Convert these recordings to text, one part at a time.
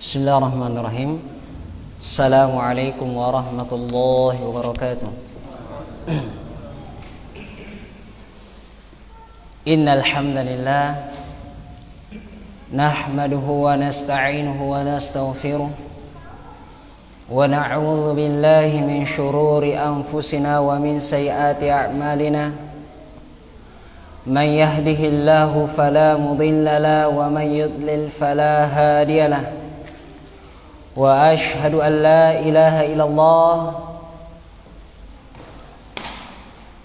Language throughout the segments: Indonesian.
Bismillahirrahmanirrahim. Assalamualaikum warahmatullahi wabarakatuh. Innal hamdalillah nahmaduhu wa nasta'inuhu wa nastaghfiruh wa na'udzu billahi min shururi anfusina wa min sayyiati a'malina. Man yahdihillahu fala mudilla lahu wa man yudlil fala hadiya lahu. Wa ashhadu an la ilaha illallah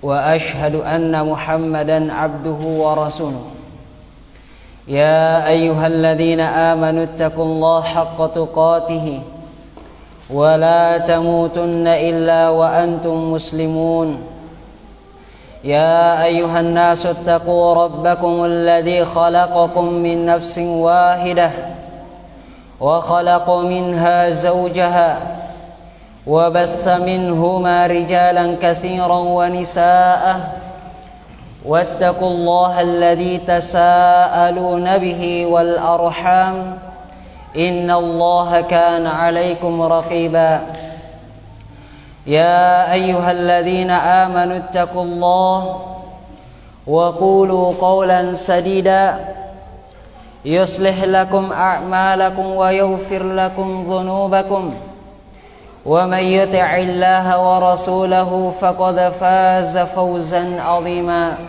wa ashhadu anna Muhammadan abduhu wa rasuluh. Ya ayyuhalladzina amanu ittaqullaha haqqa tuqatih wa la tamutunna illa wa antum muslimun. Ya ayyuhan nasu ittaqu rabbakumul ladzi khalaqakum min nafsin wahidah wa khalaqa minha zawjaha wa batha minhuma rijalan katsiran wa nisaa wattaqullaha alladzi tasaaluna bihi wal arham innallaha kana 'alaikum raqiba. Ya ayyuhalladzina amanu ittaqullaha wa qulu qawlan sadida yuslih lakum a'malakum wa yaghfir lakum dhunubakum wa may yuti'illaha wa rasulahu faqad faza fawzan 'azima.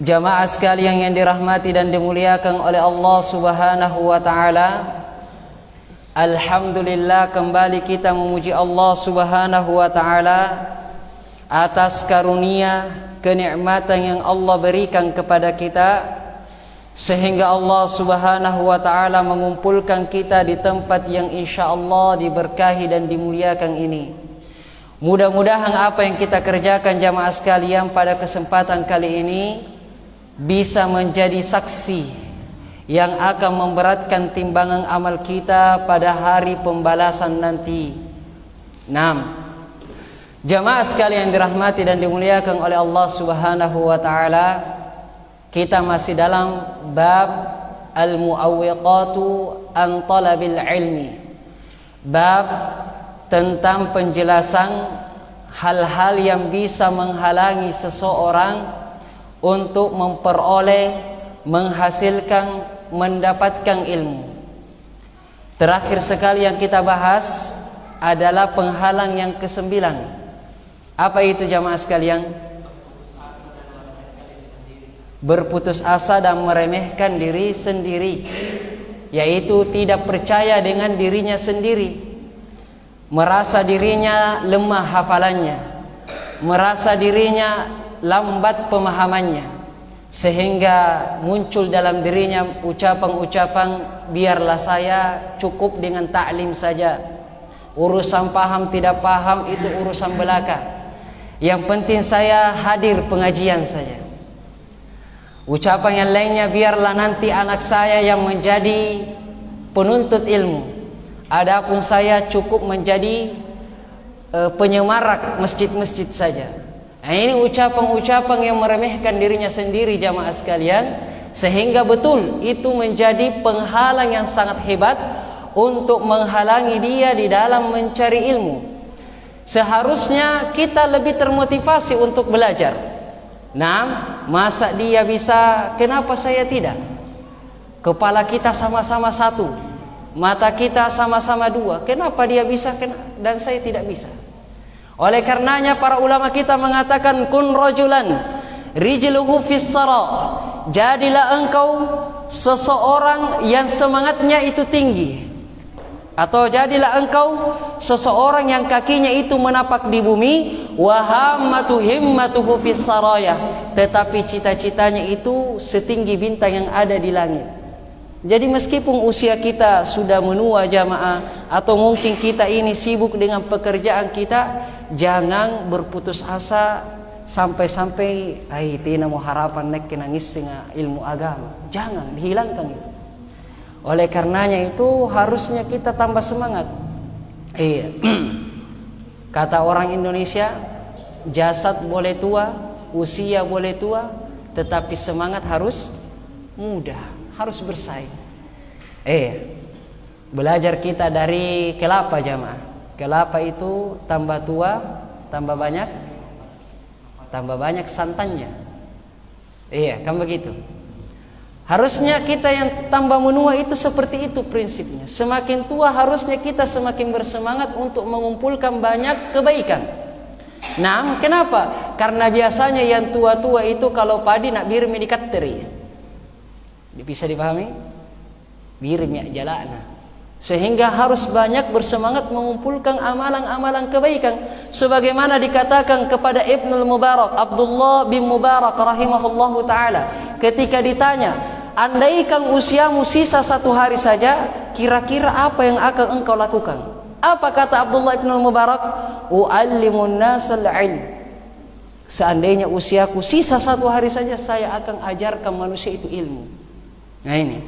Jamaah sekalian yang dirahmati dan dimuliakan oleh Allah Subhanahu wa taala, alhamdulillah kembali kita memuji Allah Subhanahu wa taala atas karunia kenikmatan yang Allah berikan kepada kita, sehingga Allah Subhanahu wa taala mengumpulkan kita di tempat yang insyaallah diberkahi dan dimuliakan ini. Mudah-mudahan apa yang kita kerjakan jamaah sekalian pada kesempatan kali ini bisa menjadi saksi yang akan memberatkan timbangan amal kita pada hari pembalasan nanti. 6. Jamaah sekalian yang dirahmati dan dimuliakan oleh Allah Subhanahu wa taala, kita masih dalam bab al-mu'awwiqatu an talabil ilmi. Bab tentang penjelasan hal-hal yang bisa menghalangi seseorang untuk memperoleh, menghasilkan, mendapatkan ilmu. Terakhir sekali yang kita bahas adalah penghalang yang ke-9. Apa itu jamaah sekalian? Berputus asa dan meremehkan diri sendiri, yaitu tidak percaya dengan dirinya sendiri, merasa dirinya lemah hafalannya, merasa dirinya lambat pemahamannya, sehingga muncul dalam dirinya ucapan-ucapan, biarlah saya cukup dengan taklim saja, urusan paham tidak paham itu urusan belaka, yang penting saya hadir pengajian saja. Ucapan yang lainnya, biarlah nanti anak saya yang menjadi penuntut ilmu, adapun saya cukup menjadi penyemarak masjid-masjid saja. Nah, ini ucapan-ucapan yang meremehkan dirinya sendiri jamaah sekalian, sehingga betul itu menjadi penghalang yang sangat hebat untuk menghalangi dia di dalam mencari ilmu. Seharusnya kita lebih termotivasi untuk belajar. Masa dia bisa, kenapa saya tidak? Kepala kita sama-sama satu, mata kita sama-sama dua, kenapa dia bisa dan saya tidak bisa? Oleh karenanya para ulama kita mengatakan, kun rajulan rijluhu fis sara, jadilah engkau seseorang yang semangatnya itu tinggi, atau jadilah engkau seseorang yang kakinya itu menapak di bumi, wa hammatu himmatuhu fis saraya, tetapi cita-citanya itu setinggi bintang yang ada di langit. Jadi meskipun usia kita sudah menua jamaah, atau mungkin kita ini sibuk dengan pekerjaan kita, jangan berputus asa sampai-sampai tina mau harapan nek nangis dengan ilmu agama. Jangan dihilangkan itu. Oleh karenanya itu harusnya kita tambah semangat. Kata orang Indonesia, jasad boleh tua, usia boleh tua, tetapi semangat harus muda, harus bersaing. Belajar kita dari kelapa jamaah. Kelapa itu tambah tua, tambah banyak santannya. Iya, kan begitu. Harusnya kita yang tambah menua itu seperti itu prinsipnya. Semakin tua harusnya kita semakin bersemangat untuk mengumpulkan banyak kebaikan. Nah, kenapa? Karena biasanya yang tua-tua itu kalau padi nak birmi dikatteri. Bisa dipahami? Birmi jalana. Sehingga harus banyak bersemangat mengumpulkan amalan-amalan kebaikan. Sebagaimana dikatakan kepada Ibnul Mubarak, Abdullah bin Mubarak rahimahullahu ta'ala, ketika ditanya, andaikan usiamu sisa 1 hari saja, kira-kira apa yang akan engkau lakukan? Apa kata Abdullah bin Mubarak? U'allimun nasal ilm. Seandainya usiaku sisa 1 hari saja, saya akan ajarkan manusia itu ilmu. Nah ini,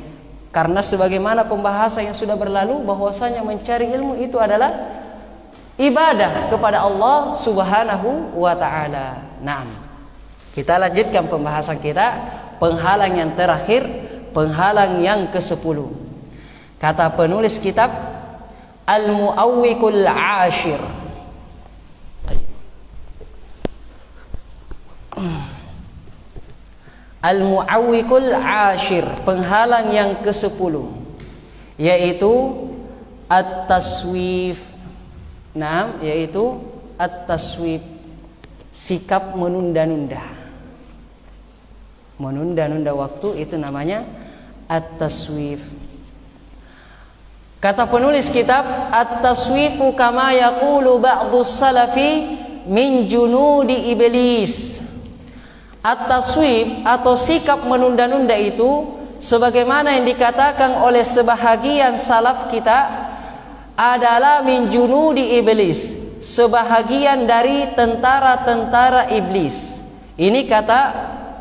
karena sebagaimana pembahasan yang sudah berlalu, bahwasanya mencari ilmu itu adalah ibadah kepada Allah Subhanahu wa ta'ala. Nah, kita lanjutkan pembahasan kita. Penghalang yang terakhir, penghalang yang ke-10. Kata penulis kitab, Al-Mu'awwiqul Ashir. Al-Mu'awwiqul Ashir, penghalang yang ke-10, yaitu At-Taswif. Nah, yaitu At-Taswif, sikap menunda-nunda. Menunda-nunda waktu itu namanya At-Taswif. Kata penulis kitab, At-Taswifu kama yaqulu ba'dus salafi min junudi iblis. At-taswif atau sikap menunda-nunda itu, sebagaimana yang dikatakan oleh sebahagian salaf kita, adalah min junudi iblis, sebahagian dari tentara-tentara iblis. Ini kata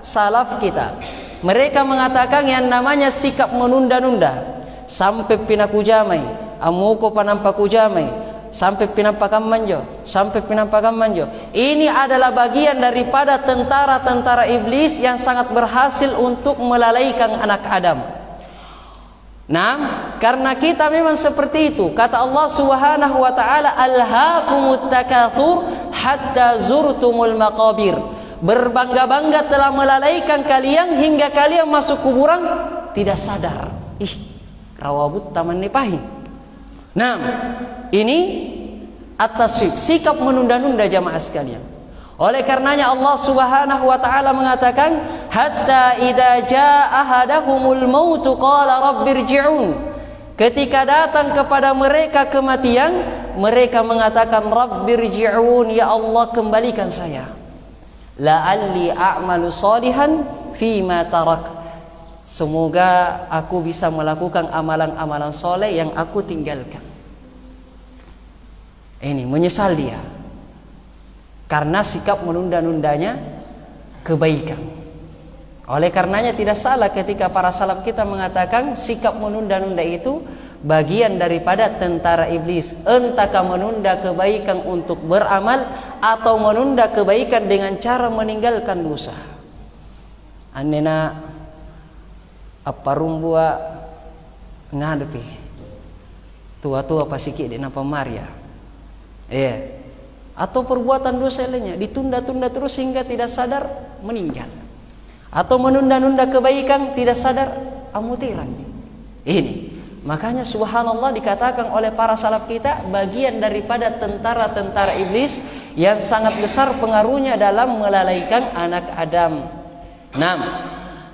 salaf kita. Mereka mengatakan yang namanya sikap menunda-nunda, sampai pinakujamai, amuko panampakujamai, sampai pinampakan manjo, sampai pinampakan manjo. Ini adalah bagian daripada tentara-tentara iblis yang sangat berhasil untuk melalaikan anak Adam. Nah, karena kita memang seperti itu. Kata Allah Subhanahu wa ta'ala, alhaakumut takatsur hatta zurtumul maqabir. Berbangga-bangga telah melalaikan kalian hingga kalian masuk kuburan tidak sadar. Rawabut taman nipahi. Nah, ini at-taswif, sikap menunda-nunda jamaah sekalian. Oleh karenanya Allah Subhanahu wa ta'ala mengatakan, hatta idza jaa ahadahumul maut qala rabbirji'un. Ketika datang kepada mereka kematian, mereka mengatakan rabbirji'un, ya Allah kembalikan saya. La'alli a'malu salihan fima tarak. Semoga aku bisa melakukan amalan-amalan soleh yang aku tinggalkan. Ini menyesal dia karena sikap menunda-nundanya kebaikan. Oleh karenanya tidak salah ketika para salaf kita mengatakan sikap menunda-nunda itu bagian daripada tentara iblis. Entahkah menunda kebaikan untuk beramal atau menunda kebaikan dengan cara meninggalkan dosa. Anena aparumbua ngadepi tua-tua pasiki di napa Maria. Atau perbuatan dosa lainnya ditunda-tunda terus hingga tidak sadar meninggal. Atau menunda-nunda kebaikan tidak sadar amutiran. Ini makanya subhanallah dikatakan oleh para salaf kita bagian daripada tentara-tentara iblis yang sangat besar pengaruhnya dalam melalaikan anak Adam.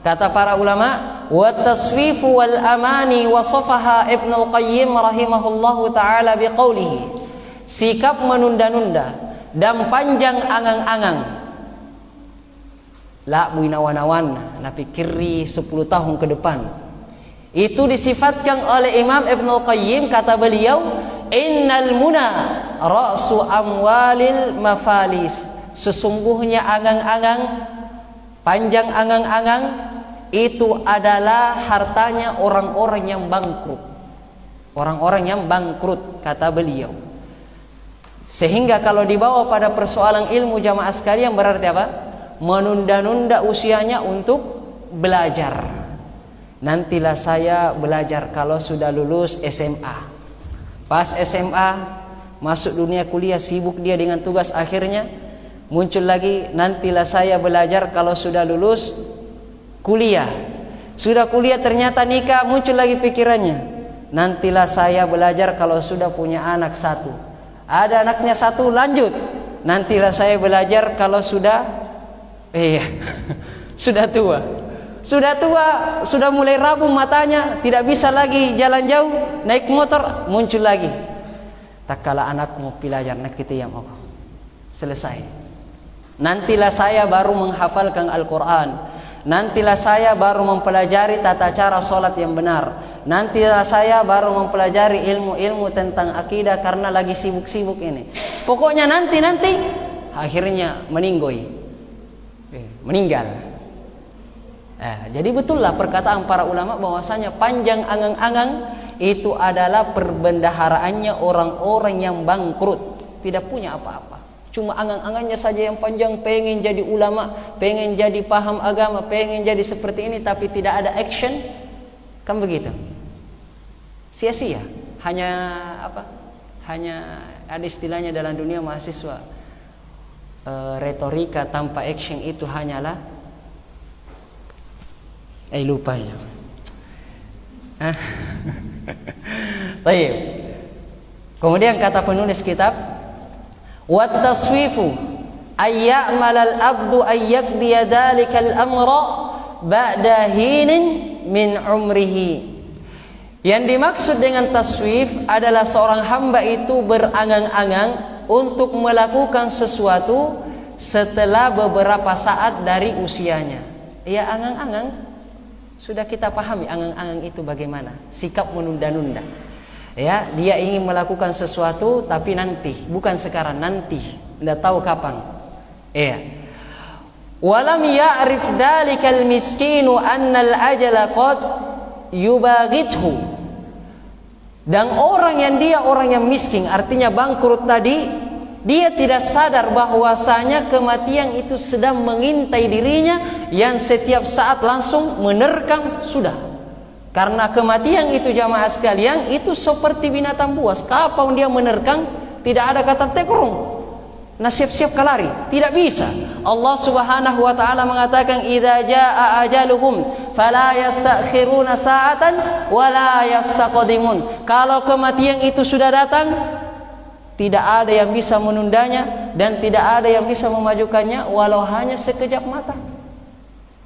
Kata para ulama, wa taswifu wal amani wasafaha Ibnul Qayyim rahimahullahu taala biqaulihi. Sikap menunda-nunda dan panjang angang-angang. La buinawan-awan na pikiri 10 tahun ke depan. Itu disifatkan oleh Imam Ibnul Qayyim, kata beliau, innal muna ra'su amwalil mafalis. Sesungguhnya angang-angang, panjang angang-angang itu adalah hartanya orang-orang yang bangkrut. Orang-orang yang bangkrut, kata beliau. Sehingga kalau dibawa pada persoalan ilmu jamaah sekalian berarti apa? Menunda-nunda usianya untuk belajar. nantilah saya belajar kalau sudah lulus SMA. Pas SMA, masuk dunia kuliah, sibuk dia dengan tugas akhirnya. Muncul lagi, nantilah saya belajar kalau sudah lulus kuliah. Sudah kuliah ternyata nikah, muncul lagi pikirannya, nantilah saya belajar kalau sudah punya anak satu. Ada anaknya satu, lanjut, nantilah saya belajar kalau sudah sudah tua. Sudah tua, sudah mulai rabu matanya, tidak bisa lagi jalan jauh, naik motor, muncul lagi, tak kala anakmu belajar nak kita yang Allah. Selesai. Nantilah saya baru menghafalkan Al-Quran. Nantilah saya baru mempelajari tata cara solat yang benar. Nantilah saya baru mempelajari ilmu-ilmu tentang akidah karena lagi sibuk-sibuk ini. Pokoknya nanti akhirnya meninggal. Jadi betullah perkataan para ulama bahwasanya panjang angan-angan itu adalah perbendaharaannya orang-orang yang bangkrut, tidak punya apa-apa. Cuma angan-angannya saja yang panjang, pengen jadi ulama, pengen jadi paham agama, pengen jadi seperti ini, tapi tidak ada action, kan begitu? Sia-sia. Hanya ada istilahnya dalam dunia mahasiswa, retorika tanpa action itu hanyalah lupa ya. Baik. Kemudian kata penulis kitab, wa taswifu ay ya'mal al-abdu ay yaqdiya dhalika al-amra ba'da hinin min umrihi. Yang dimaksud dengan taswif adalah seorang hamba itu berangan-angan untuk melakukan sesuatu setelah beberapa saat dari usianya. Ya, angan-angan sudah kita pahami angan-angan itu bagaimana, sikap menunda-nunda. Ya, dia ingin melakukan sesuatu tapi nanti, bukan sekarang, nanti, tidak tahu kapan. Walam ya'rif dhalikal miskinu annal ajala qad yubaghithu. Dan orang yang miskin, artinya bangkrut tadi, dia tidak sadar bahwasanya kematian itu sedang mengintai dirinya, yang setiap saat langsung menerkam sudah. Karena kematian itu jamaah sekalian itu seperti binatang buas. Kapan dia menerkam, tidak ada kata tekurung. Nah, siap-siap kalari, tidak bisa. Allah Subhanahu wa taala mengatakan, "Idza jaa ajaluhum fala yastakhiruna sa'atan wa la yastaqdimun." Kalau kematian itu sudah datang, tidak ada yang bisa menundanya dan tidak ada yang bisa memajukannya walau hanya sekejap mata.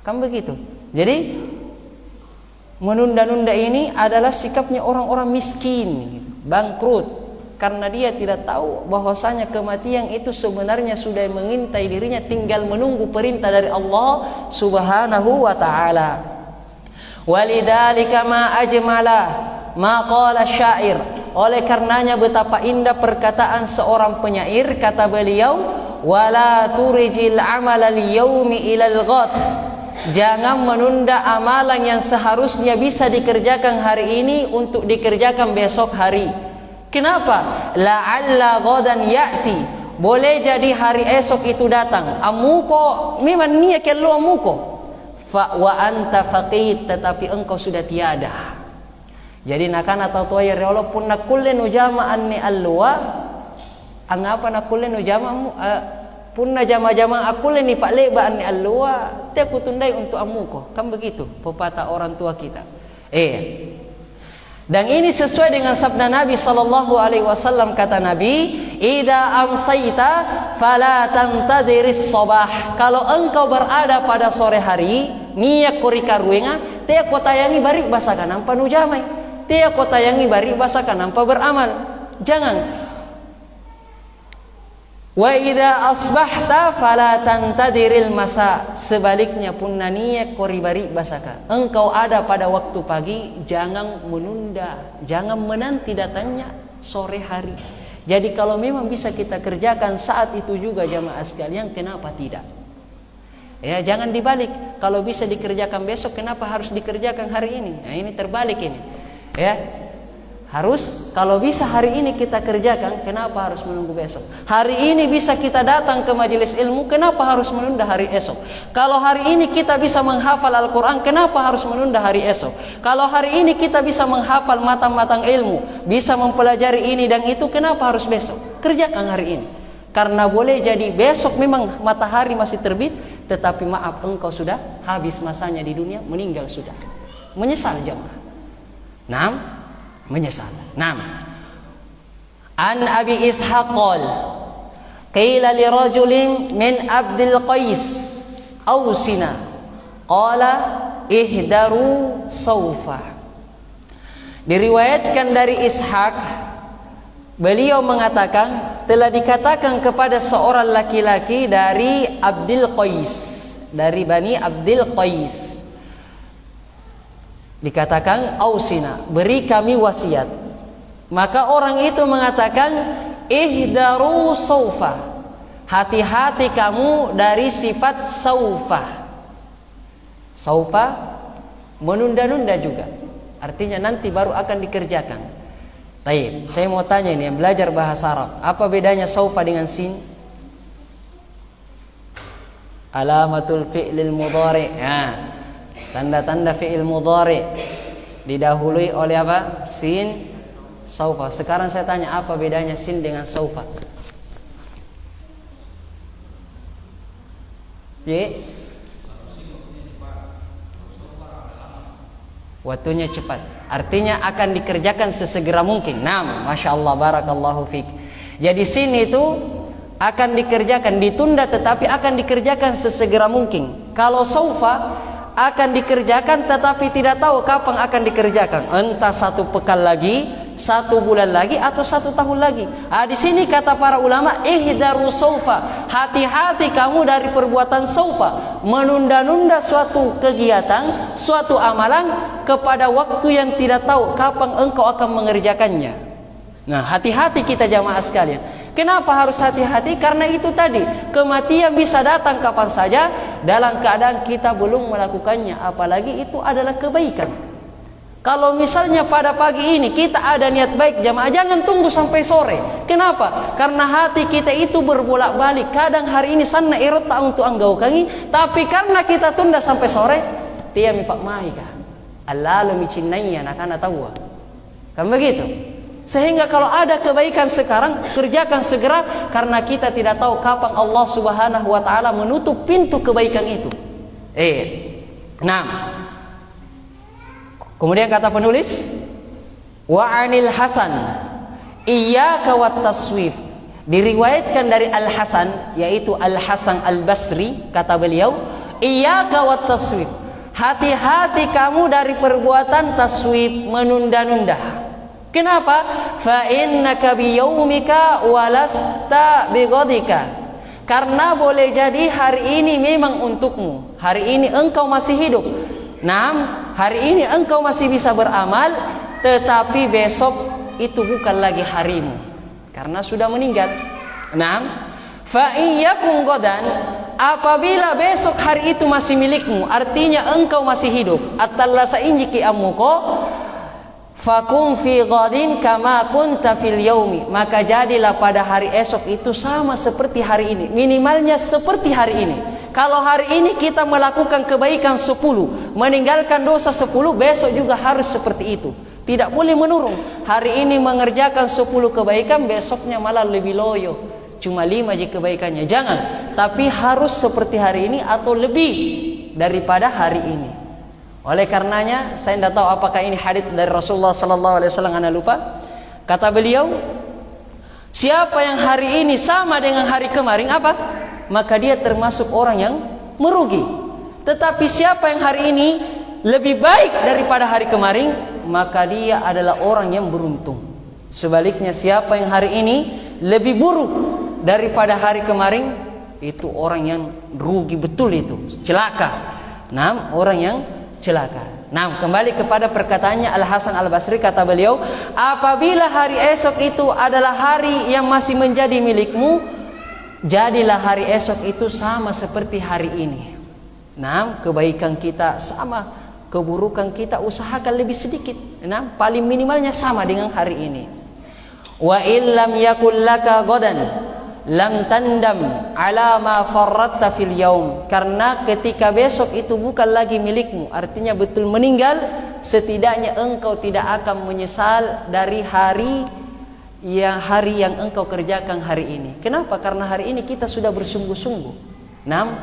Kan begitu. Jadi menunda-nunda ini adalah sikapnya orang-orang miskin, bangkrut, karena dia tidak tahu bahwasanya kematian itu sebenarnya sudah mengintai dirinya, tinggal menunggu perintah dari Allah Subhanahu wa taala. Walidzalika ma ajmala ma qala syair. Oleh karenanya betapa indah perkataan seorang penyair, kata beliau, wala turijil amala al-yaumi ilal ghad. Jangan menunda amalan yang seharusnya bisa dikerjakan hari ini untuk dikerjakan besok hari. Kenapa? La'alla ghadan ya'ti. Boleh jadi hari esok itu datang. Amuko, memang niya kello amuko. Fa wa anta faqid, tetapi engkau sudah tiada. Jadi nakan atau tua ya walaupun nakullen ujama anni alwa, angapa nakullen ujama punna jama-jama akulen ni pak leba anni alwa, te aku tundai untuk amuko. Kan begitu pepatah orang tua kita. Dan ini sesuai dengan sabda Nabi sallallahu alaihi wasallam, kata Nabi, "Idza amsayta fala tantadhiris sabah." Kalau engkau berada pada sore hari, niya korika ruenga, te aku tayangi bari basakan nampa nujamai. Te aku tayangi bari basakan nampa beramal. Jangan. Wa idza asbahta fala tantadiril masa. Sebaliknya pun naniya koribari basaka. Engkau ada pada waktu pagi, jangan menunda, jangan menanti datangnya sore hari. Jadi kalau memang bisa kita kerjakan saat itu juga jamaah sekalian, kenapa tidak? Ya, jangan dibalik. Kalau bisa dikerjakan besok, kenapa harus dikerjakan hari ini? Nah, ini terbalik ini. Ya. Harus, kalau bisa hari ini kita kerjakan, kenapa harus menunggu besok? Hari ini bisa kita datang ke majelis ilmu, kenapa harus menunda hari esok? Kalau hari ini kita bisa menghafal Al-Quran, kenapa harus menunda hari esok? Kalau hari ini kita bisa menghafal matang-matang ilmu, bisa mempelajari ini dan itu, kenapa harus besok? Kerjakan hari ini. Karena boleh jadi besok memang matahari masih terbit, tetapi maaf, engkau sudah habis masanya di dunia, meninggal sudah. Menyesal jemaah. Menyesal. An Abi Ishaq qila li rajulin min Abdul Qais awsina qala ihdaru sawfa. Diriwayatkan dari Ishaq, beliau mengatakan telah dikatakan kepada seorang laki-laki dari Abdul Qais, dari Bani Abdul Qais, dikatakan ausina, beri kami wasiat. Maka orang itu mengatakan ihdaru saufa, hati-hati kamu dari sifat saufa. Saufa menunda-nunda juga, artinya nanti baru akan dikerjakan. Baik, saya mau tanya ini yang belajar bahasa Arab, apa bedanya saufa dengan sin? Alamatul fi'lil mudhari'. Tanda-tanda fi'il mudhari didahului oleh apa? Sin, saufa. Sekarang saya tanya, apa bedanya sin dengan saufa? Waktunya cepat, artinya akan dikerjakan sesegera mungkin. Masya Allah, barakallahu fiik. Jadi sin itu akan dikerjakan, ditunda tetapi akan dikerjakan sesegera mungkin. Kalau saufa akan dikerjakan tetapi tidak tahu kapan akan dikerjakan, entah 1 pekan lagi, 1 bulan lagi, atau 1 tahun lagi. Di sini kata para ulama, ihdaru saufa, hati-hati kamu dari perbuatan saufa, menunda-nunda suatu kegiatan, suatu amalan kepada waktu yang tidak tahu kapan engkau akan mengerjakannya. Nah, hati-hati kita jamaah sekalian. Kenapa harus hati-hati? Karena itu tadi, kematian bisa datang kapan saja dalam keadaan kita belum melakukannya, apalagi itu adalah kebaikan. Kalau misalnya pada pagi ini kita ada niat baik jamaah, jangan tunggu sampai sore. Kenapa? Karena hati kita itu berbolak-balik. Kadang hari ini sana irota untuk anggaukangi, tapi karena kita tunda sampai sore, dia mipak mahika. Allah lu micinainya nakana tawa. Kan begitu? Sehingga kalau ada kebaikan sekarang, kerjakan segera, karena kita tidak tahu kapan Allah Subhanahu wa taala menutup pintu kebaikan itu. Kemudian kata penulis, wa anil Hasan iyyaka wat taswif. Diriwayatkan dari Al Hasan, yaitu Al Hasan Al Basri, kata beliau, iyyaka wat taswif, hati-hati kamu dari perbuatan taswif, menunda-nunda. Kenapa? Fa innaka biyaumika walasta bighadika. Karena boleh jadi hari ini memang untukmu. Hari ini engkau masih hidup. Hari ini engkau masih bisa beramal, tetapi besok itu bukan lagi harimu, karena sudah meninggal. Fa iyyakum ghadan, apabila besok hari itu masih milikmu, artinya engkau masih hidup. Atallasa injiki amuko fakum fi ghadin kama kunta fil yaumi, maka jadilah pada hari esok itu sama seperti hari ini, minimalnya seperti hari ini. Kalau hari ini kita melakukan kebaikan 10, meninggalkan dosa 10, besok juga harus seperti itu. Tidak boleh menurun. Hari ini mengerjakan 10 kebaikan, besoknya malah lebih loyo, cuma 5 aja kebaikannya. Jangan, tapi harus seperti hari ini atau lebih daripada hari ini. Oleh karenanya, saya tidak tahu apakah ini hadits dari Rasulullah sallallahu alaihi wasallam, anda lupa. Kata beliau, siapa yang hari ini sama dengan hari kemarin, maka dia termasuk orang yang merugi. Tetapi siapa yang hari ini lebih baik daripada hari kemarin, maka dia adalah orang yang beruntung. Sebaliknya, siapa yang hari ini lebih buruk daripada hari kemarin, itu orang yang rugi betul, itu celaka. Orang yang celaka. Kembali kepada perkataannya Al Hasan Al Basri, kata beliau, apabila hari esok itu adalah hari yang masih menjadi milikmu, jadilah hari esok itu sama seperti hari ini. Kebaikan kita sama keburukan kita usahakan lebih sedikit. Nah, paling minimalnya sama dengan hari ini. Wa illam yakul laka godan lam tandam ala ma farratta fil yaum. Karena ketika besok itu bukan lagi milikmu, artinya betul meninggal, setidaknya engkau tidak akan menyesal dari hari yang engkau kerjakan hari ini. Kenapa? Karena hari ini kita sudah bersungguh-sungguh.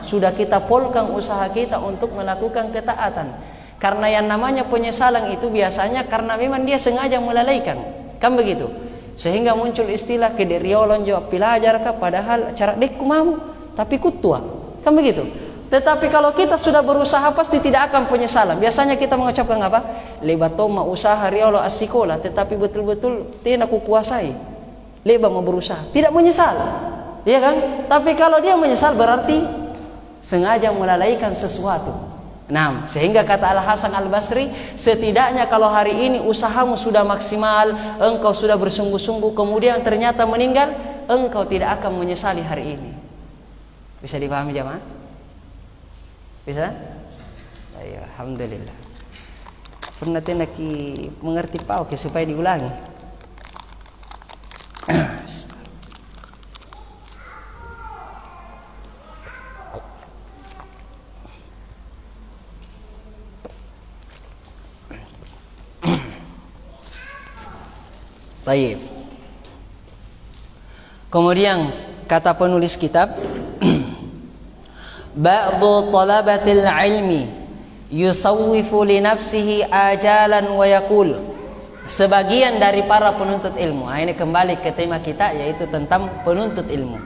Sudah kita polkan usaha kita untuk melakukan ketaatan. Karena yang namanya penyesalan itu biasanya karena memang dia sengaja melalaikan. Kan begitu? Sehingga muncul istilah kederiolon jawab pelajar kah, padahal cara dekku mamu tapi kutua. Kan begitu? Tetapi kalau kita sudah berusaha pasti tidak akan penyesalan. Biasanya kita mengucapkan apa? Lebatoma usaha riolo asikola, tetapi betul-betul tidak aku kuasai. Leba mau berusaha, tidak menyesal. Iya kan? Tapi kalau dia menyesal berarti sengaja melalaikan sesuatu. Sehingga kata Al-Hasan Al-Basri, setidaknya kalau hari ini usahamu sudah maksimal, engkau sudah bersungguh-sungguh, kemudian ternyata meninggal, engkau tidak akan menyesali hari ini. Bisa dipahami jemaah? Bisa? Ayo, alhamdulillah. Pernah nak mengerti Pak, oke, supaya diulangi. Baik. Kemudian kata penulis kitab, ba'du talabatil ilmi yusawwifu li nafsihi ajalan wa yaqul. Sebagian dari para penuntut ilmu. Ini kembali ke tema kita, yaitu tentang penuntut ilmu.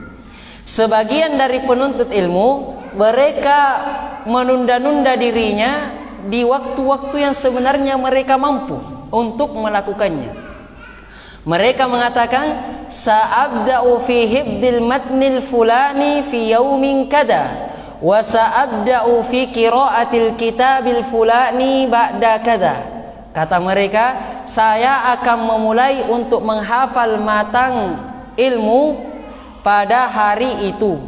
Sebagian dari penuntut ilmu, mereka menunda-nunda dirinya di waktu-waktu yang sebenarnya mereka mampu untuk melakukannya. Mereka mengatakan, sa'abda'u fi hibdil matnil fulani fi yaumin kada, wa sa'abda'u fi qira'atil kitabil fulani ba'da kada. Kata mereka, saya akan memulai untuk menghafal matang ilmu pada hari itu.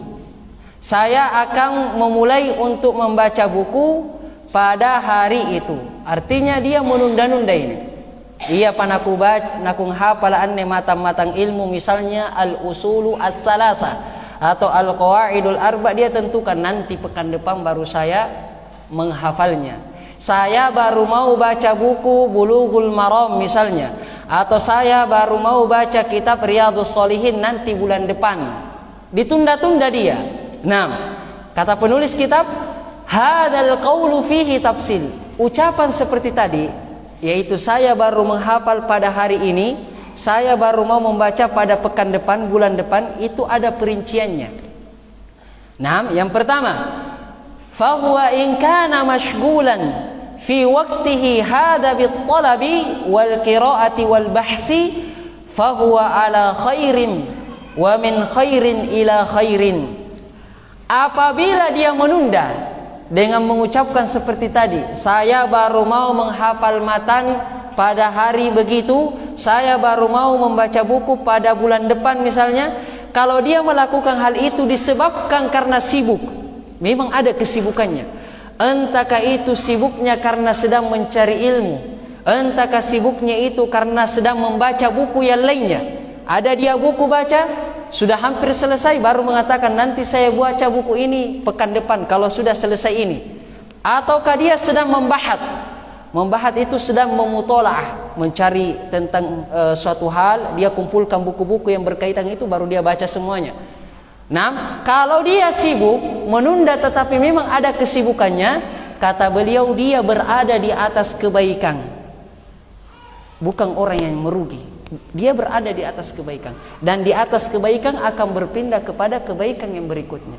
Saya akan memulai untuk membaca buku pada hari itu. Artinya dia menunda-nunda ini. Ia panaku baca, nakung hafal anne matang-matang ilmu, misalnya al-usulu as-salasa atau al-qawaidul arba, dia tentukan nanti pekan depan baru saya menghafalnya. Saya baru mau baca buku Bulughul Maram misalnya, atau saya baru mau baca kitab Riyadhus Shalihin nanti bulan depan. Ditunda-tunda dia. Kata penulis kitab, hadzal qaulu fihi tafsil. Ucapan seperti tadi, yaitu saya baru menghafal pada hari ini, saya baru mau membaca pada pekan depan, bulan depan, itu ada perinciannya. Yang pertama, fahuwa in kana mashghulan fi waqtihi hadha bit-talabi wal qira'ati wal bahthi fahuwa ala khairin wa min khairin ila khairin. Apabila dia menunda dengan mengucapkan seperti tadi, saya baru mau menghafal matan pada hari begitu, saya baru mau membaca buku pada bulan depan misalnya. Kalau dia melakukan hal itu disebabkan karena sibuk, memang ada kesibukannya. Entahkah itu sibuknya karena sedang mencari ilmu, entahkah sibuknya itu karena sedang membaca buku yang lainnya. Ada dia buku baca, sudah hampir selesai, baru mengatakan nanti saya baca buku ini pekan depan kalau sudah selesai ini. Ataukah dia sedang membahat itu sedang memutolaah, mencari tentang suatu hal, dia kumpulkan buku-buku yang berkaitan itu, baru dia baca semuanya. Kalau dia sibuk menunda tetapi memang ada kesibukannya, kata beliau dia berada di atas kebaikan, bukan orang yang merugi. Dia berada di atas kebaikan, dan di atas kebaikan akan berpindah kepada kebaikan yang berikutnya,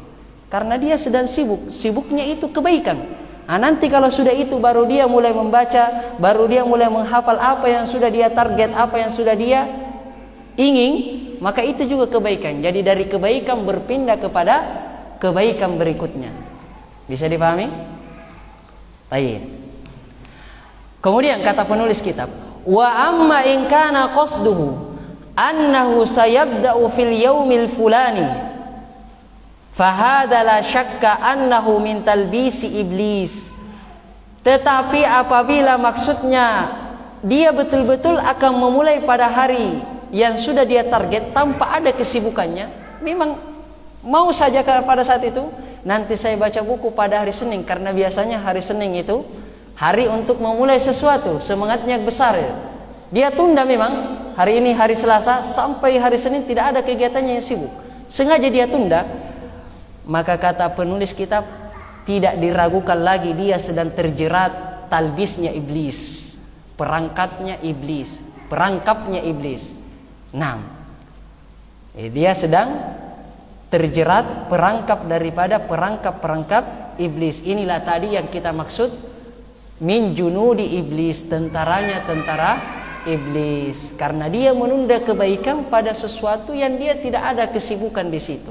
karena dia sedang sibuk. Sibuknya itu kebaikan. Nanti kalau sudah itu baru dia mulai membaca, baru dia mulai menghafal apa yang sudah dia target, apa yang sudah dia ingin, maka itu juga kebaikan. Jadi dari kebaikan berpindah kepada kebaikan berikutnya. Bisa dipahami? Baik. Kemudian kata penulis kitab, wa amma in kana qasduhu annahu sayabda'u fil yaumil fulani fahadha la syakka annahu min talbisi iblis. Tetapi apabila maksudnya dia betul-betul akan memulai pada hari yang sudah dia target tanpa ada kesibukannya, memang mau saja pada saat itu, nanti saya baca buku pada hari Senin, karena biasanya hari Senin itu hari untuk memulai sesuatu, semangatnya besar ya. Dia tunda memang, hari ini hari Selasa sampai hari Senin tidak ada kegiatannya yang sibuk, sengaja dia tunda. Maka kata penulis kitab, tidak diragukan lagi dia sedang terjerat talbisnya iblis, perangkapnya iblis. Nah, dia sedang terjerat perangkap daripada perangkap iblis. Inilah tadi yang kita maksud min junudi iblis, tentara iblis, karena dia menunda kebaikan pada sesuatu yang dia tidak ada kesibukan di situ.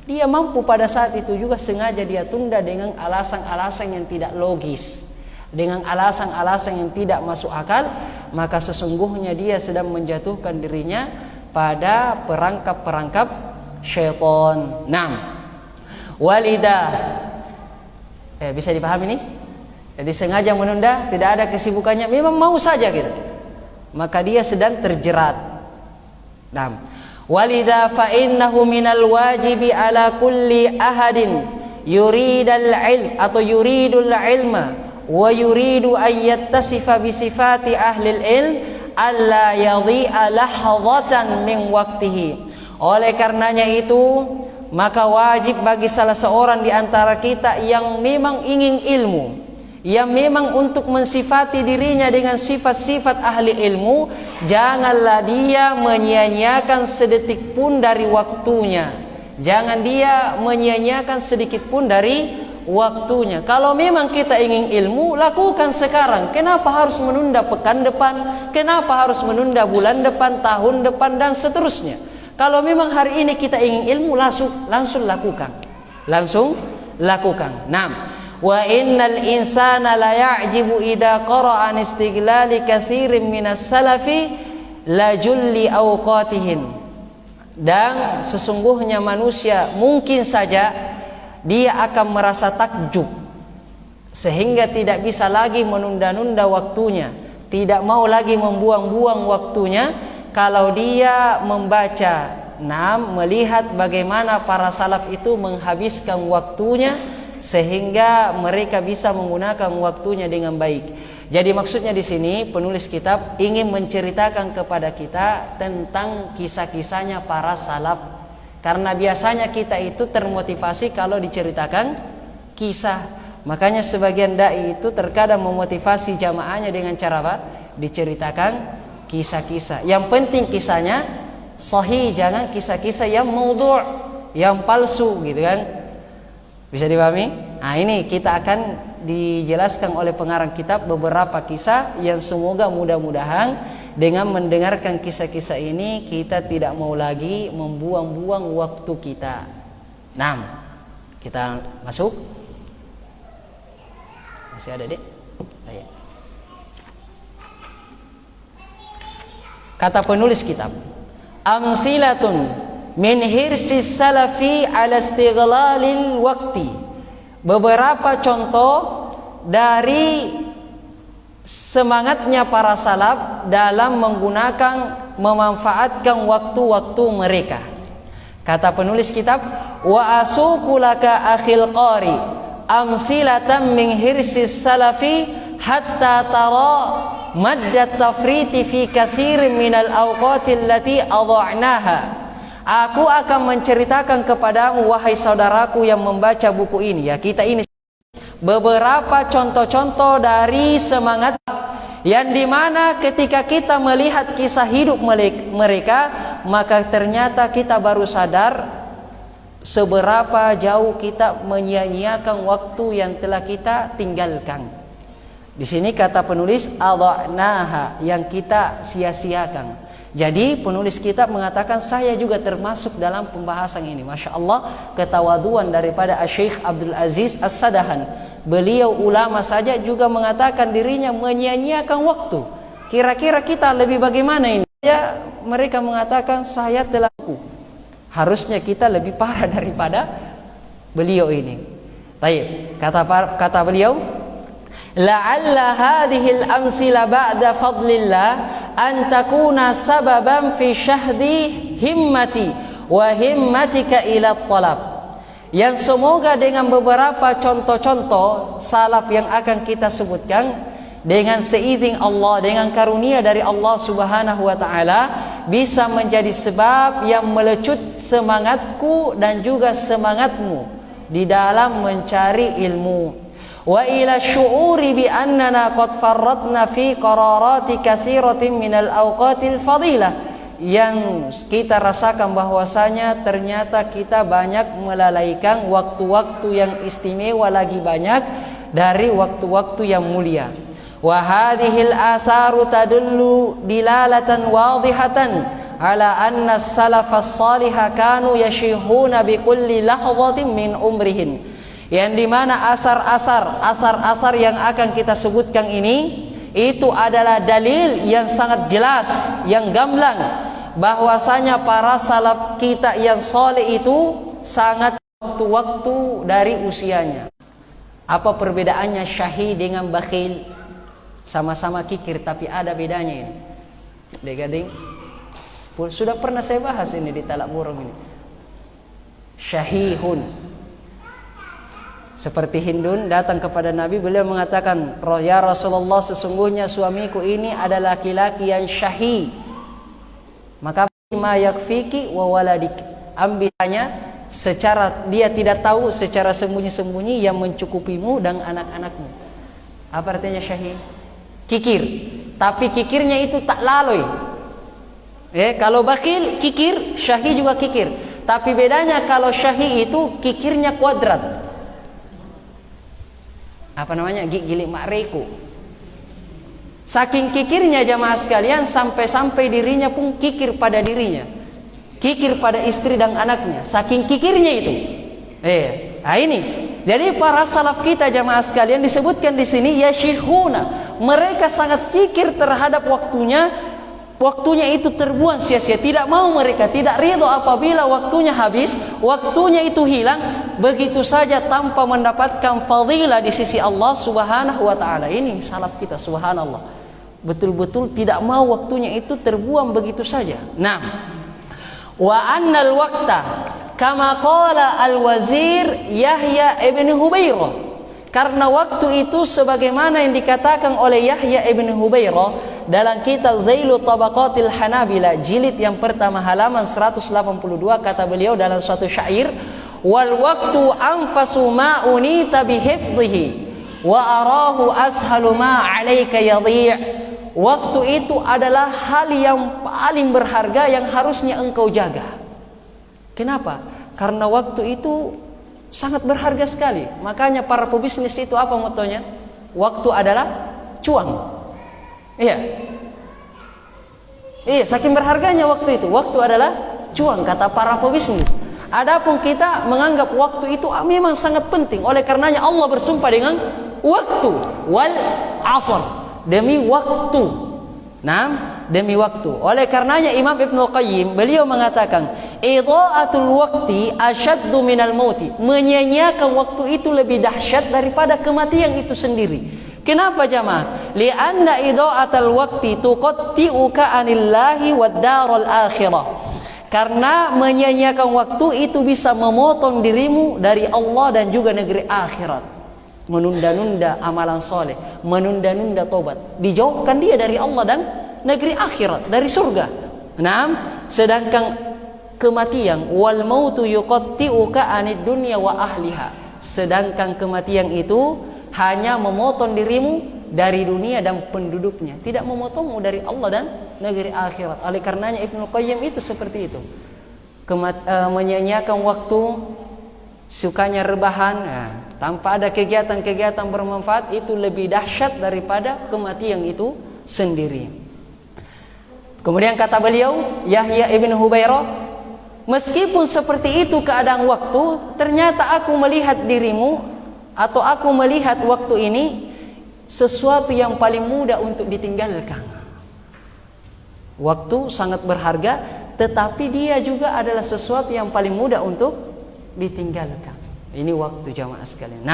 Dia mampu pada saat itu juga sengaja dia tunda dengan alasan-alasan yang tidak logis, dengan alasan-alasan yang tidak masuk akal, maka sesungguhnya dia sedang menjatuhkan dirinya pada perangkap syaitan. Nah, walidah, bisa dipahami ini? Jadi sengaja menunda, tidak ada kesibukannya, memang mau saja gitu, maka dia sedang terjerat. Nah, walidha fa innahu minal wajibi ala kulli ahadin yuridul ilm atau yuridul ilma wa yuridu an yattasifa bi sifati ahlil ilm alla yadhi'a lahzatan min waqtihi. Oleh karenanya itu, maka wajib bagi salah seorang di antara kita yang memang ingin ilmu, yang memang untuk mensifati dirinya dengan sifat-sifat ahli ilmu, janganlah dia menyia-nyiakan sedetik pun dari waktunya. Jangan dia menyia-nyiakan sedikit pun dari waktunya. Kalau memang kita ingin ilmu, lakukan sekarang. Kenapa harus menunda pekan depan? Kenapa harus menunda bulan depan, tahun depan, dan seterusnya? Kalau memang hari ini kita ingin ilmu, langsung lakukan. Nah, wa innal insana la ya'jibu idza qara'a an istiglali katsirin minas salafi la julli awqatihim. Dan sesungguhnya manusia mungkin saja dia akan merasa takjub sehingga tidak bisa lagi menunda-nunda waktunya, tidak mau lagi membuang-buang waktunya kalau dia membaca, melihat bagaimana para salaf itu menghabiskan waktunya sehingga mereka bisa menggunakan waktunya dengan baik. Jadi maksudnya di sini penulis kitab ingin menceritakan kepada kita tentang kisah-kisahnya para salaf. Karena biasanya kita itu termotivasi kalau diceritakan kisah. Makanya sebagian dai itu terkadang memotivasi jamaahnya dengan cara apa? Diceritakan kisah-kisah. Yang penting kisahnya sahih, jangan kisah-kisah yang maudhu', yang palsu gitu kan. Bisa dipahami? Nah, ini kita akan dijelaskan oleh pengarang kitab beberapa kisah yang semoga mudah-mudahan dengan mendengarkan kisah-kisah ini kita tidak mau lagi membuang-buang waktu kita. Nah, kita masuk. Masih ada, Dek? Ayo. Kata penulis kitab, amsilatun min hirsis salafi ala istighlalil waqti. Beberapa contoh dari semangatnya para salaf dalam memanfaatkan waktu-waktu mereka. Kata penulis kitab, wa asuqu laka akhil qari amsilatan min hirsis salafi hatta tara madda tafriti fi katsirin minal awqati allati adha'naha. Aku akan menceritakan kepadamu wahai saudaraku yang membaca buku ini, ya kita ini, beberapa contoh-contoh dari semangat yang dimana ketika kita melihat kisah hidup mereka, maka ternyata kita baru sadar seberapa jauh kita menyia-nyiakan waktu yang telah kita tinggalkan. Di sini kata penulis adha'naha, yang kita sia-siakan. Jadi penulis kitab mengatakan saya juga termasuk dalam pembahasan ini. Masya Allah, ketawaduan daripada Syekh Abdul Aziz As-Sadahan. Beliau ulama saja juga mengatakan dirinya menyia-nyiakan waktu. Kira-kira kita lebih bagaimana ini? Ya, mereka mengatakan saya telah harusnya kita lebih parah daripada beliau ini. Baik, kata beliau, la'alla hadhihi al-amthila ba'da fadlillah an takuna sababan fi syahdi himmati wa himmatika ila talab. Yang semoga dengan beberapa contoh-contoh salaf yang akan kita sebutkan, dengan seizin Allah, dengan karunia dari Allah Subhanahu wa taala, bisa menjadi sebab yang melecut semangatku dan juga semangatmu di dalam mencari ilmu. Wa ila syu'uri bi annana qad farratna fi qararati katsiratin minal awqatil fadilah, yang kita rasakan bahwasanya ternyata kita banyak melalaikan waktu-waktu yang istimewa, lagi banyak dari waktu-waktu yang mulia. Wa hadhil atharu tadullu dilalatan wadihatan ala anna as-salafas salihah kanu yashihuna bi kulli lahzatin min umrihin. Yang dimana asar-asar yang akan kita sebutkan ini, itu adalah dalil yang sangat jelas, yang gamblang, bahwasanya para salaf kita yang soleh itu sangat waktu-waktu dari usianya. Apa perbedaannya syahid dengan bakhil? Sama-sama kikir, tapi ada bedanya ini. Gading, sudah pernah saya bahas ini di Talak Burung ini. Syahihun, seperti Hindun datang kepada Nabi, beliau mengatakan, ya Rasulullah, sesungguhnya suamiku ini adalah laki-laki yang syahih. Maka ma yakfiki wa waladik, ambilnya secara dia tidak tahu, secara sembunyi-sembunyi yang mencukupimu dan anak-anakmu. Apa artinya syahih? Kikir, tapi kikirnya itu tak lalui. Kalau bakhil kikir, syahih juga kikir. Tapi bedanya kalau syahih itu kikirnya kuadrat. Apa namanya? Gilik makreku. Saking kikirnya jamaah sekalian, sampai-sampai dirinya pun kikir pada dirinya, kikir pada istri dan anaknya. Saking kikirnya itu. Nah ini. Jadi para salaf kita jamaah sekalian disebutkan di sini yashihuna. Mereka sangat kikir terhadap waktunya. Waktunya itu terbuang sia-sia. Tidak mau mereka, tidak ridho apabila waktunya habis, waktunya itu hilang begitu saja tanpa mendapatkan fadilah di sisi Allah Subhanahu wa taala. Ini salaf kita, subhanallah. Betul-betul tidak mau waktunya itu terbuang begitu saja. Nah, wa annal waqta kama qala al-wazir Yahya ibn Hubairah. Karena waktu itu sebagaimana yang dikatakan oleh Yahya ibn Hubairah dalam kitab Zailu Tabaqatil Hanabila jilid yang pertama halaman 182, kata beliau dalam suatu syair, wal waktu anfasu ma unita bihifdhihi wa arahu ashalu ma alayka yadhi'. Waktu itu adalah hal yang paling berharga yang harusnya engkau jaga. Kenapa? Karena waktu itu sangat berharga sekali. Makanya para pebisnis itu apa motonya? Waktu adalah cuan. Iya, saking berharganya waktu itu. Waktu adalah cuan, kata para pebisnis. Adapun kita menganggap waktu itu memang sangat penting. Oleh karenanya Allah bersumpah dengan waktu, wal asr, demi waktu. Demi waktu. Oleh karenanya Imam Ibnu Qayyim beliau mengatakan, idha'atul waqti asyaddu minal mauti. Menyia-nyiakan waktu itu lebih dahsyat daripada kematian itu sendiri. Kenapa jamaah? Li'anna idha'atul waqti tuqatti'uka anillahi wad darul akhirah. Karena menyia-nyiakan waktu itu bisa memotong dirimu dari Allah dan juga negeri akhirat. Menunda-nunda amalan soleh, menunda-nunda tobat, dijauhkan dia dari Allah dan negeri akhirat, dari surga. Sedangkan kematian, wal mautu yuqatti'uka anid dunya wa ahliha. Sedangkan kematian itu hanya memotong dirimu dari dunia dan penduduknya, tidak memotongmu dari Allah dan negeri akhirat. Oleh karenanya Ibnu Qayyim itu seperti itu. Menyia-nyiakan waktu, sukanya rebahan, tanpa ada kegiatan-kegiatan bermanfaat, itu lebih dahsyat daripada kematian itu sendiri. Kemudian kata beliau Yahya ibn Hubairah, meskipun seperti itu keadaan waktu, ternyata aku melihat dirimu, atau aku melihat waktu ini sesuatu yang paling mudah untuk ditinggalkan. Waktu sangat berharga, tetapi dia juga adalah sesuatu yang paling mudah untuk ditinggalkan. Ini waktu jamaah sekalian.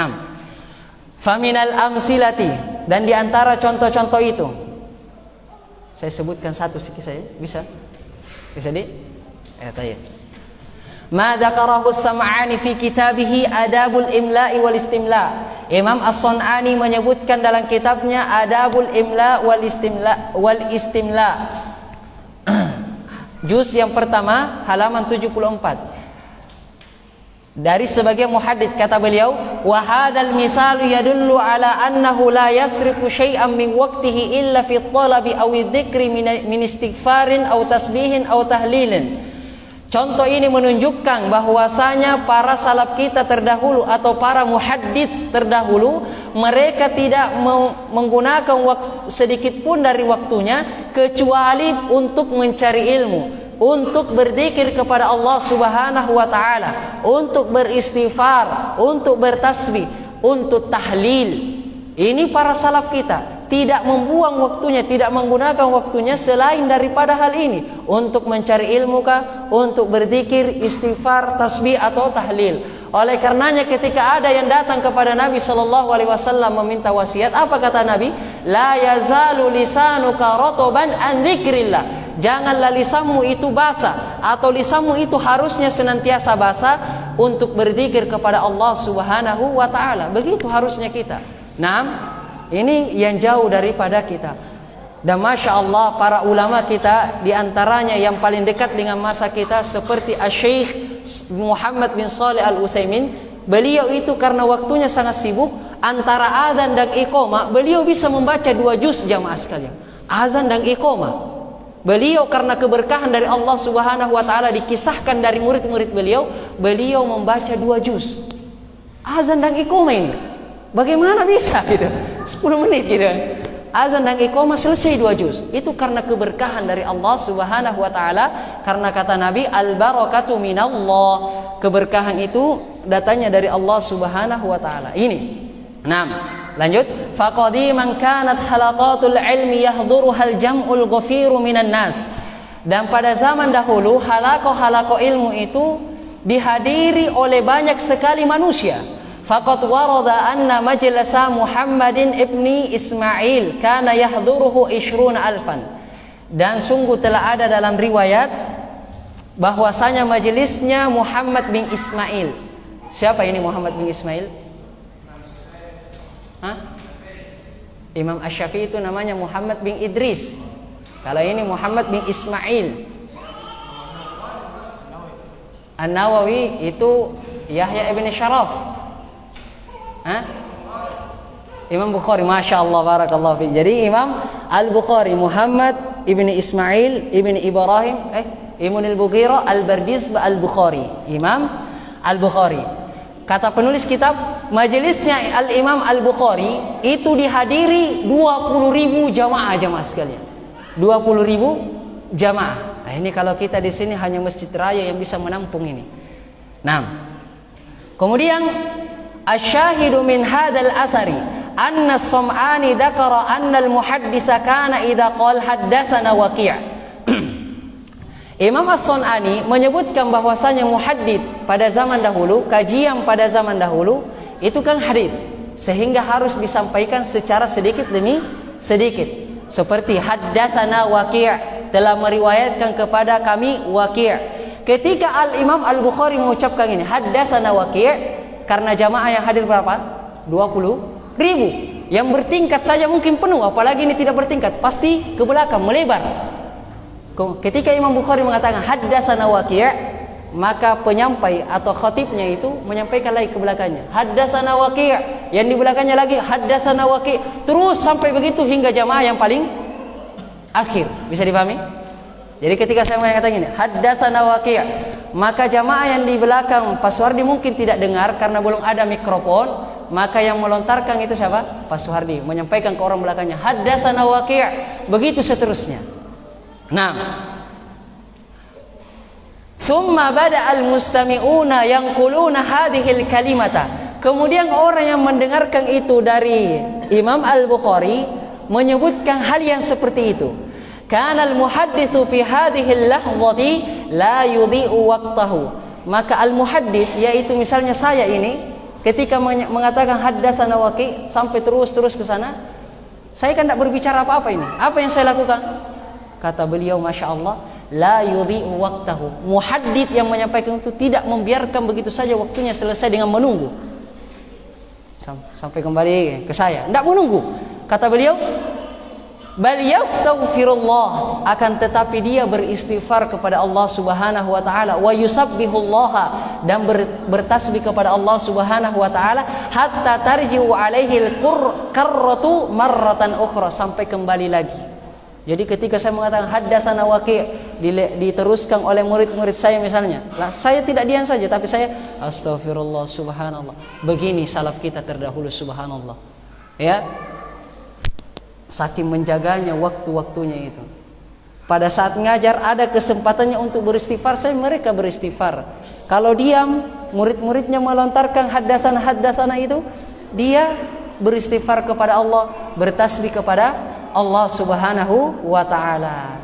Faminal amthilati, Dan di antara contoh-contoh itu, saya sebutkan satu sedikit saja, bisa? Bisa di? Tanya. Ma dzakarahu as-Sam'ani fi kitabih Adabul Imla'i wal Istimla. Imam As-Sun'ani menyebutkan dalam kitabnya Adabul Imla wal Istimla. Juz yang pertama halaman 74. Dari sebagian muhaddits kata beliau, wa hadzal misalu yadullu ala annahu la yasrifu syai'an min waqtihi illa fi talabi aw dzikri min istighfarin aw tasbihin aw tahlilin. Contoh ini menunjukkan bahwasanya para salaf kita terdahulu atau para muhaddits terdahulu, mereka tidak menggunakan sedikit pun dari waktunya kecuali untuk mencari ilmu, untuk berzikir kepada Allah Subhanahu wa taala, untuk beristighfar, untuk bertasbih, untuk tahlil. Ini para salaf kita tidak membuang waktunya, tidak menggunakan waktunya selain daripada hal ini, untuk mencari ilmu kah, untuk berzikir, istighfar, tasbih atau tahlil. Oleh karenanya ketika ada yang datang kepada Nabi sallallahu alaihi wasallam meminta wasiat, apa kata Nabi? La yazalu lisanuka rataban an dzikrillah. Janganlah lisanmu itu basah, atau lisanmu itu harusnya senantiasa basah untuk berzikir kepada Allah Subhanahu wa taala. Begitu harusnya kita. Nah, ini yang jauh daripada kita. Dan Masya Allah para ulama kita, diantaranya yang paling dekat dengan masa kita seperti Asy-Syaikh Muhammad bin Shalih Al-Utsaimin. Beliau itu karena waktunya sangat sibuk, antara azan dan iqamah beliau bisa membaca 2 juz jamaah sekalian. Azan dan iqamah. Beliau karena keberkahan dari Allah Subhanahu wa taala, dikisahkan dari murid-murid beliau, beliau membaca 2 juz. Azan dan iqamah ini. Bagaimana bisa gitu? 10 menit gitu. Azan dan iqamah selesai 2 juz. Itu karena keberkahan dari Allah Subhanahu wa taala, karena kata Nabi al-barakatu minallah. Keberkahan itu datanya dari Allah Subhanahu wa taala. Ini. Nah, lanjut. Faqadiman kanat halaqatul ilmi yahduruhal jam'ul ghafiru minan nas. Dan pada zaman dahulu halaqah-halaqah ilmu itu dihadiri oleh banyak sekali manusia. Faqad warada anna majlasa Muhammadin ibni Ismail kana yahduruhu 20,000. Dan sungguh telah ada dalam riwayat bahwasanya majelisnya Muhammad bin Ismail. Siapa ini Muhammad bin Ismail? Imam Asy-Syafi'i itu namanya Muhammad bin Idris. Kalau ini Muhammad bin Ismail. An-Nawawi itu Yahya ibn Syaraf. Imam Bukhari, Masya Allah, barakallahu fi. Jadi Imam Al-Bukhari Muhammad ibn Ismail ibn Ibrahim Ibn Al-Bughirah Al-Bardizbah Al-Bukhari. Imam Al-Bukhari. Kata penulis kitab, majelisnya Al-Imam Al-Bukhari itu dihadiri 20.000 jamaah sekalian. 20.000 jamaah. Nah, ini kalau kita di sini hanya Masjid Raya yang bisa menampung ini. Nah, kemudian asy-syahidu min hadzal athari anna as-Sam'ani dzakara anna al-muhadditsa kana idza qala haddatsana Waqi'. Imam As-Sun'ani menyebutkan bahwasanya muhaddits pada zaman dahulu, kajian pada zaman dahulu itu kan hadits, sehingga harus disampaikan secara sedikit demi sedikit. Seperti haddatsana Waqi', telah meriwayatkan kepada kami Waqi'. Ketika Al-Imam Al-Bukhari mengucapkan ini haddatsana Waqi', karena jamaah yang hadir berapa? 20.000. Yang bertingkat saja mungkin penuh, apalagi ini tidak bertingkat, pasti ke belakang melebar. Ketika Imam Bukhari mengatakan haddatsana Waqi', maka penyampai atau khatibnya itu menyampaikan lagi ke belakangnya haddatsana Waqi', yang di belakangnya lagi haddatsana Waqi', terus sampai begitu hingga jamaah yang paling akhir. Bisa dipahami? Jadi ketika saya mengatakan ini haddatsana Waqi', maka jamaah yang di belakang Pak Suhardi mungkin tidak dengar karena belum ada mikrofon, maka yang melontarkan itu siapa? Pak Suhardi menyampaikan ke orang belakangnya haddatsana Waqi', begitu seterusnya. Nah, thumma bada al-mustami'una yanquluna hadhil kalimata. Kemudian orang yang mendengarkan itu dari Imam Al-Bukhari menyebutkan hal yang seperti itu. Kana al-muhadditsu fi hadhil lahdhati la yudhi'u waqtahu. Maka al-muhaddits, yaitu misalnya saya ini, ketika mengatakan haddatsana Waqi' sampai terus ke sana, Saya kan tidak berbicara apa-apa ini. Apa yang saya lakukan? Kata beliau, Masya Allah, la yudhi'u waqtahu. Muhaddits yang menyampaikan itu tidak membiarkan begitu saja waktunya selesai dengan menunggu. Sampai kembali ke saya, tidak menunggu. Kata beliau, bal yastaghfirullah, akan tetapi dia beristighfar kepada Allah Subhanahu wa taala, wa yusabbihullaha, dan bertasbih kepada Allah Subhanahu wa taala, hatta tarji'u alaihi al-qarratu marratan ukhra, sampai kembali lagi. Jadi ketika saya mengatakan haddatsana Waqi', diteruskan oleh murid-murid saya misalnya, saya tidak diam saja, tapi saya astagfirullah, subhanallah. Begini salaf kita terdahulu, subhanallah. Ya, saking menjaganya waktu-waktunya itu. Pada saat ngajar ada kesempatannya untuk beristighfar, mereka beristighfar. Kalau diam, murid-muridnya melontarkan haddatsana itu, dia beristighfar kepada Allah, bertasbih kepada Allah Subhanahu wa taala.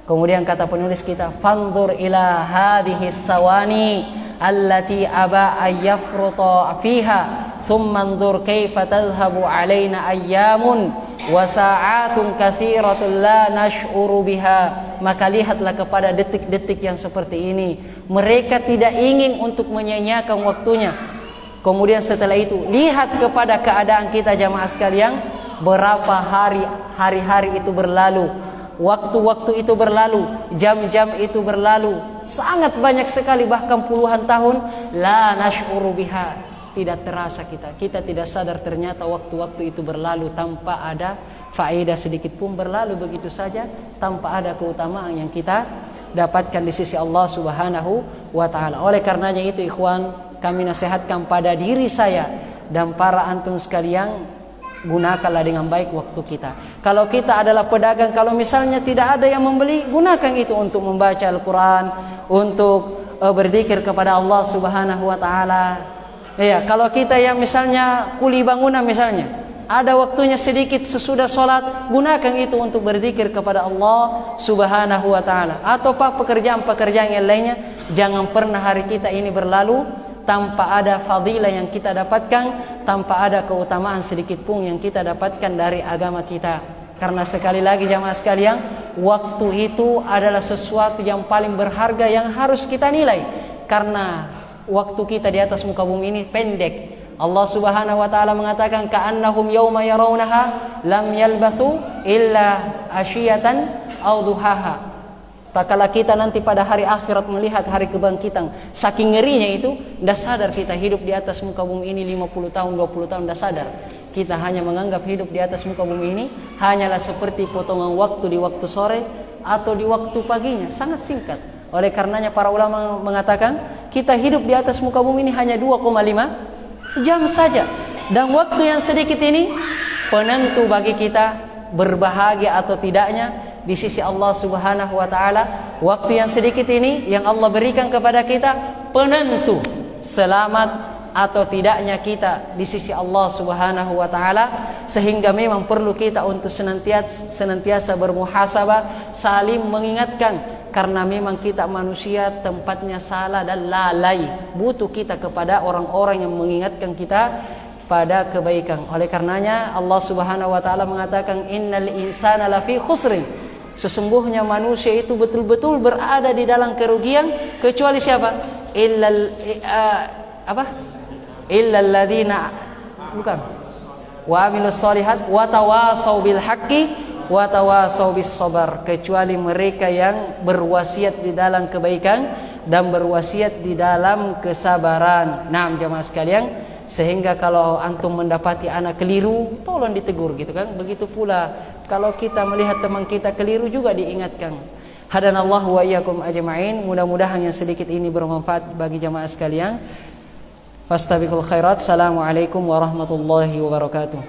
Kemudian kata penulis kita, fanzur ila hadhihi sawani allati aba ayyafruta fiha, thumma anzur kaifa tadhhabu alaina ayyamun wa sa'atun katsiratun la nash'uru biha. Maka lihatlah kepada detik-detik yang seperti ini. Mereka tidak ingin untuk menyia-nyiakan waktunya. Kemudian setelah itu, lihat kepada keadaan kita jamaah sekalian, berapa hari-hari itu berlalu, waktu-waktu itu berlalu, jam-jam itu berlalu, sangat banyak sekali, bahkan puluhan tahun. La nash'uru biha, tidak terasa kita tidak sadar ternyata waktu-waktu itu berlalu tanpa ada faedah sedikit pun, berlalu begitu saja tanpa ada keutamaan yang kita dapatkan di sisi Allah Subhanahu wa taala. Oleh karenanya itu ikhwan, kami nasihatkan pada diri saya dan para antum sekalian, gunakanlah dengan baik waktu kita. Kalau kita adalah pedagang, kalau misalnya tidak ada yang membeli, gunakan itu untuk membaca Al-Quran, untuk berzikir kepada Allah Subhanahu wa taala. Ya, kalau kita yang misalnya kuli bangunan misalnya, ada waktunya sedikit sesudah sholat, gunakan itu untuk berzikir kepada Allah Subhanahu wa taala. Atau pekerjaan-pekerjaan yang lainnya. Jangan pernah hari kita ini berlalu tanpa ada fadilah yang kita dapatkan, tanpa ada keutamaan sedikit pun yang kita dapatkan dari agama kita. Karena sekali lagi jamaah sekalian, waktu itu adalah sesuatu yang paling berharga yang harus kita nilai. Karena waktu kita di atas muka bumi ini pendek. Allah Subhanahu wa taala mengatakan, ka'annahum yauma yarawnaha lam yalbathu illa asyiyatan aw duhaha. Takala kita nanti pada hari akhirat melihat hari kebangkitan, saking ngerinya itu, dah sadar kita hidup di atas muka bumi ini 50 tahun, 20 tahun, dah sadar. Kita hanya menganggap hidup di atas muka bumi ini hanyalah seperti potongan waktu di waktu sore atau di waktu paginya, sangat singkat. Oleh karenanya para ulama mengatakan, kita hidup di atas muka bumi ini hanya 2,5 jam saja. Dan waktu yang sedikit ini penentu bagi kita berbahagia atau tidaknya di sisi Allah Subhanahu wa taala. Waktu yang sedikit ini yang Allah berikan kepada kita penentu selamat atau tidaknya kita di sisi Allah Subhanahu wa taala. Sehingga memang perlu kita untuk senantiasa bermuhasabah, saling mengingatkan, karena memang kita manusia tempatnya salah dan lalai. Butuh kita kepada orang-orang yang mengingatkan kita pada kebaikan. Oleh karenanya Allah Subhanahu wa taala mengatakan, innal insana lafi khusrin. Sesungguhnya manusia itu betul-betul berada di dalam kerugian, kecuali siapa? Illal ladzina wa amilus shalihat wa tawasau bil haqqi wa tawasau bis sabar. Kecuali mereka yang berwasiat di dalam kebaikan dan berwasiat di dalam kesabaran. Nah, jemaah sekalian, sehingga kalau antum mendapati anak keliru, tolong ditegur gitu kan. Begitu pula kalau kita melihat teman kita keliru juga diingatkan. Hadanallahu wa iyyakum ajma'in. Mudah-mudahan yang sedikit ini bermanfaat bagi jamaah sekalian. Fastabiqul khairat. Assalamualaikum warahmatullahi wabarakatuh.